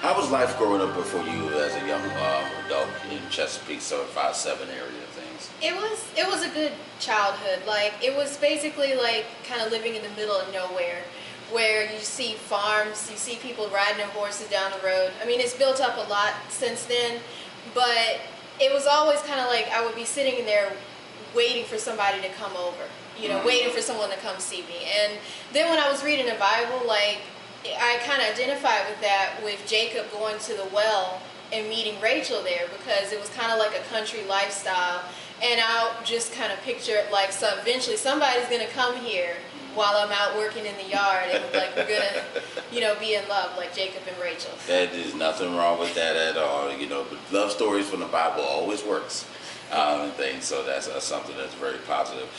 How was life growing up for you as a young adult in Chesapeake, 757 area of things? It was a good childhood. Like, it was basically like kind of living in the middle of nowhere, where you see farms, you see people riding their horses down the road. I mean, it's built up a lot since then, but it was always kind of like I would be sitting in there waiting for somebody to come over, waiting for someone to come see me. And then when I was reading the Bible, like, I kind of identified with that, with Jacob going to the well and meeting Rachel there, because it was kind of like a country lifestyle. And I'll just kind of picture it like, so eventually somebody's going to come here while I'm out working in the yard, and like we're going to, be in love like Jacob and Rachel. There's nothing wrong with that at all, but love stories from the Bible always works. And things, so that's something that's very positive.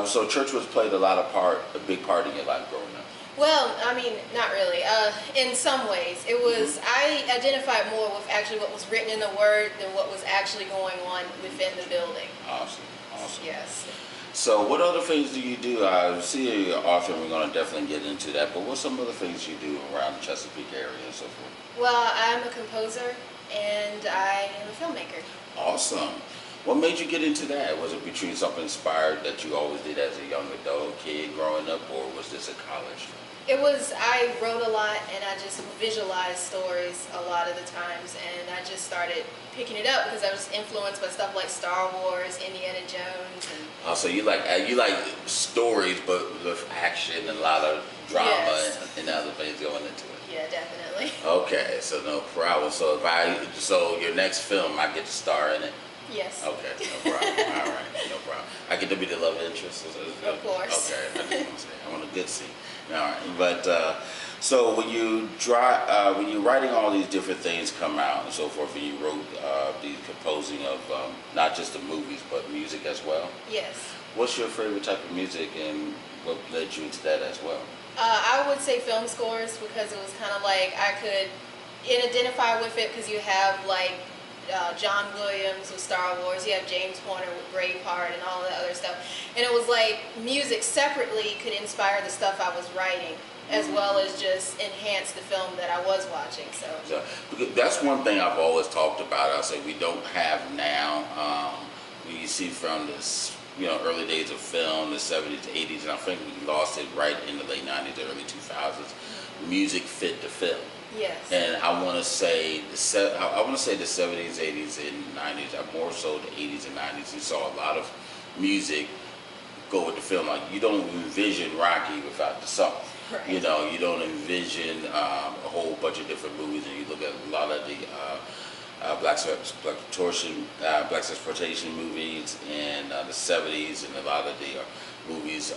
So church was played a big part in your life growing up. Well, I mean, not really. In some ways, it was. I identified more with actually what was written in the Word than what was actually going on within the building. Awesome. Yes. So, what other things do you do? I see you're an author, and we're going to definitely get into that. But what's some other things you do around the Chesapeake area and so forth? Well, I'm a composer and I am a filmmaker. Awesome. What made you get into that? Was it between something inspired that you always did as a young adult kid growing up, or was this a college? It was, I wrote a lot and I just visualized stories a lot of the times, and I just started picking it up because I was influenced by stuff like Star Wars, Indiana Jones. And so you like stories, but with action and a lot of drama. Yes. and other things going into it. Yeah, definitely. Okay, so no problem. So your next film, I get to star in it? Yes. Okay, no problem. All right, no problem. I get to be the love interest? Of course. Okay, I just want to say, I want a good scene. All right, but so when you're writing all these different things come out and so forth, and you wrote the composing of not just the movies, but music as well? Yes. What's your favorite type of music, and what led you into that as well? I would say film scores, because it was kind of like I could identify with it, because you have like John Williams with Star Wars, you have James Horner with Braveheart and all that other stuff, and it was like music separately could inspire the stuff I was writing, as well as just enhance the film that I was watching. So that's one thing I've always talked about. I say we don't have now. You see from this, early days of film, the 70s, 80s, and I think we lost it right in the late 90s, early 2000s. Music fit the film. Yes. And I want to say the 70s, 80s, and 90s. More so the 80s and 90s. You saw a lot of music go with the film. Like, you don't envision Rocky without the song. Right. You don't envision a whole bunch of different movies, and you look at a lot of the black exploitation movies in the 70s, and a lot of the movies,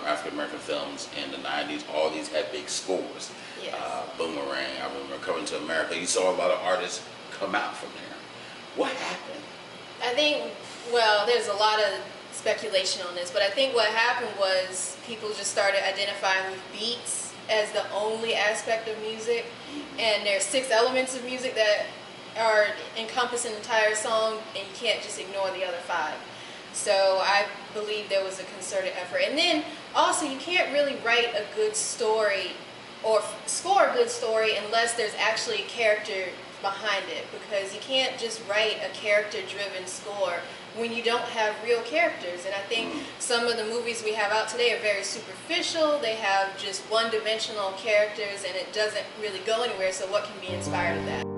African American films in the 90s. All these had big scores. Yes. Boomerang, I remember Coming to America. You saw a lot of artists come out from there. What happened? I think, well, there's a lot of speculation on this, but I think what happened was people just started identifying with beats as the only aspect of music, and there's 6 elements of music that are encompass an entire song, and you can't just ignore the other 5. So I believe there was a concerted effort. And then also, you can't really write a good story or score a good story unless there's actually a character behind it, because you can't just write a character-driven score when you don't have real characters. And I think some of the movies we have out today are very superficial. They have just one-dimensional characters, and it doesn't really go anywhere. So what can be inspired of that?